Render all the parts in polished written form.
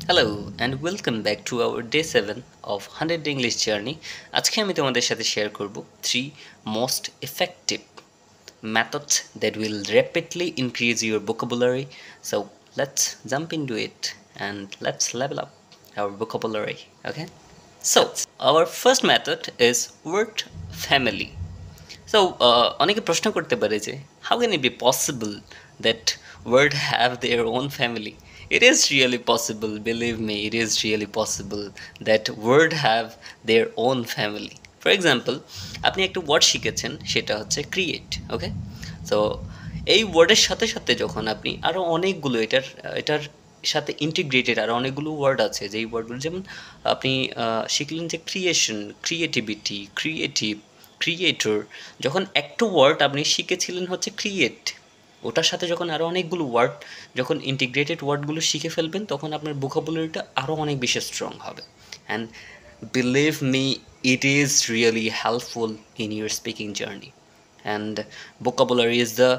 Hello and welcome back to our day 7 of 100 English journey. আজকে আমি তোমাদের সাথে শেয়ার করব 3 most effective methods that will rapidly increase your vocabulary. So let's jump into it and let's level up our vocabulary. Okay? So our first method is word family. So অনেকে প্রশ্ন করতে পারে যে how can it be possible that word have their own family? It is really possible, believe me, it is really possible that word have their own family. For example, আপনি একটা word শিখেছেন, সেটা হচ্ছে ক্রিয়েট, ওকে? So এই ওয়ার্ডের সাথে সাথে যখন আপনি আরও অনেকগুলো এটার সাথে ইন্টিগ্রেটেড আরও অনেকগুলো ওয়ার্ড আছে, যেই ওয়ার্ডগুলো যেমন আপনি শিখলেন যে ক্রিয়েশন, ক্রিয়েটিভিটি, ক্রিয়েটিভ, ক্রিয়েটর। যখন একটা ওয়ার্ড আপনি শিখেছিলেন হচ্ছে ক্রিয়েট, ওটার সাথে যখন আরও অনেকগুলো ওয়ার্ড, যখন ইন্টিগ্রেটেড ওয়ার্ডগুলো শিখে ফেলবেন, তখন আপনার ভোকাবুলারিটা আরও অনেক বেশি স্ট্রং হবে। And believe me, it is really helpful in your speaking journey. And vocabulary is the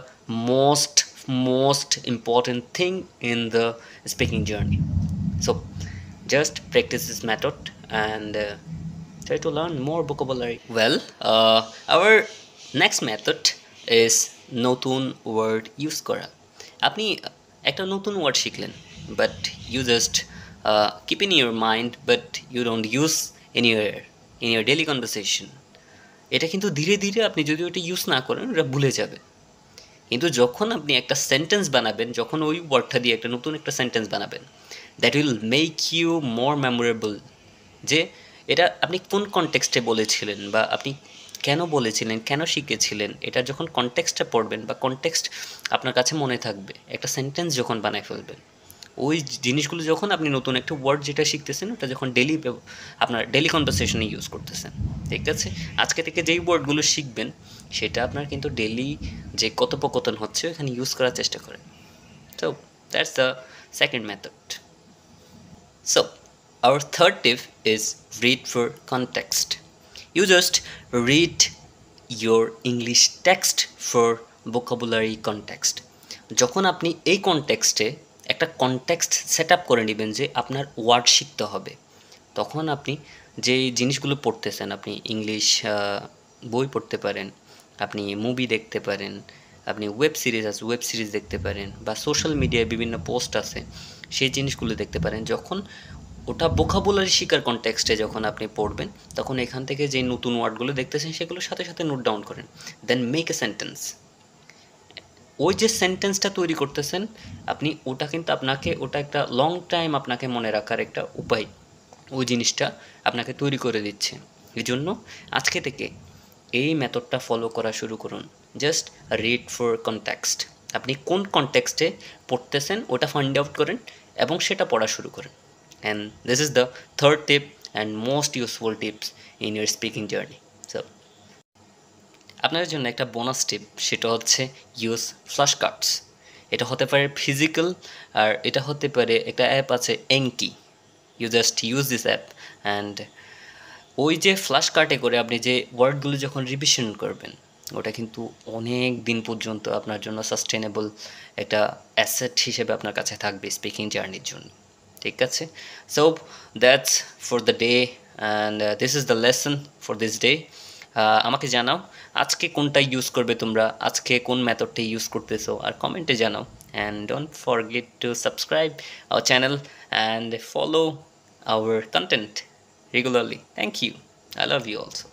most important thing in the speaking journey. So just practice this method and try to learn more vocabulary. Well, our next method is নতুন word use করা। আপনি একটা নতুন word শিখলেন, but you just keep in your mind, but you don't use in your daily conversation. এটা কিন্তু ধীরে ধীরে আপনি যদি ওটা ইউজ না করেন, ওটা ভুলে যাবে। কিন্তু যখন আপনি একটা সেন্টেন্স বানাবেন, যখন ওই ওয়ার্ডটা দিয়ে একটা নতুন একটা সেন্টেন্স বানাবেন, that will make you more memorable. যে এটা আপনি কোন কনটেক্সটে বলেছিলেন, বা আপনি কেন বলেছিলেন, কেন শিখেছিলেন, এটা যখন কনটেক্সটটা পড়বেন বা কনটেক্সট আপনার কাছে মনে থাকবে, একটা সেন্টেন্স যখন বানায় ফেলবেন, ওই জিনিসগুলো যখন আপনি নতুন একটা ওয়ার্ড যেটা শিখতেছেন, ওটা যখন আপনার ডেলি কনভারসেশনে ইউজ করতেছেন, ঠিক আছে? আজকে থেকে যেই ওয়ার্ডগুলো শিখবেন, সেটা আপনার কিন্তু ডেলি যে কথোপকথন হচ্ছে ওখানে ইউজ করার চেষ্টা করেন। So that's the second method. So our third tip is read for context. You just read your English text for vocabulary context. যখন আপনি এই কনটেক্সটে একটা কনটেক্সট সেট আপ করে নেবেন যে আপনার ওয়ার্ড শিখতে হবে, তখন আপনি যে জিনিসগুলো পড়তেছেন, আপনি ইংলিশ বই পড়তে পারেন, আপনি মুভি দেখতে পারেন, আপনি ওয়েব সিরিজ দেখতে পারেন, বা সোশ্যাল মিডিয়ায় বিভিন্ন পোস্ট আছে, সেই জিনিসগুলো দেখতে পারেন। যখন ওটা ভোকাবুলারি শিকার কনটেক্সটে যখন আপনি পড়বেন, তখন এখান থেকে যে নতুন ওয়ার্ডগুলো দেখতেছেন, সেগুলোর সাথে সাথে নোট ডাউন করেন, দেন মেক এ সেন্টেন্স। ওই যে সেন্টেন্সটা তৈরি করতেছেন আপনি, ওটা কিন্তু আপনাকে, ওটা একটা লং টাইম আপনাকে মনে রাখার একটা উপায়, ওই জিনিসটা আপনাকে তৈরি করে দিচ্ছে। এই জন্য আজকে থেকে এই মেথডটা ফলো করা শুরু করুন। Just read for context. আপনি কোন কনটেক্সটে পড়তেছেন ওটা ফাইন্ড আউট করেন এবং সেটা পড়া শুরু করেন। And this is the third tip and most useful tips in your speaking journey. So আপনাদের জন্য একটা বোনাস টিপ, সেটা হচ্ছে ইউজ ফ্ল্যাশ কার্ডস। এটা হতে পারে ফিজিক্যাল, আর এটা হতে পারে একটা অ্যাপ আছে Anki. You just use this app and ওই যে ফ্ল্যাশ কার্ডে করে আপনি যে ওয়ার্ডগুলো যখন রিভিশন করবেন, ওটা কিন্তু অনেক দিন পর্যন্ত আপনার জন্য সাস্টেনেবল একটা অ্যাসেট হিসেবে আপনার কাছে থাকবে স্পিকিং জার্নির জন্য, ঠিক আছে? So that's for the day and this is the lesson for this day. আমাকে জানাও আজকে কোনটা ইউজ করবে তোমরা, আজকে কোন মেথডটা ইউজ করতেছো, আর কমেন্টে জানাও। And don't forget to subscribe our channel and follow our content regularly. Thank you. I love you also.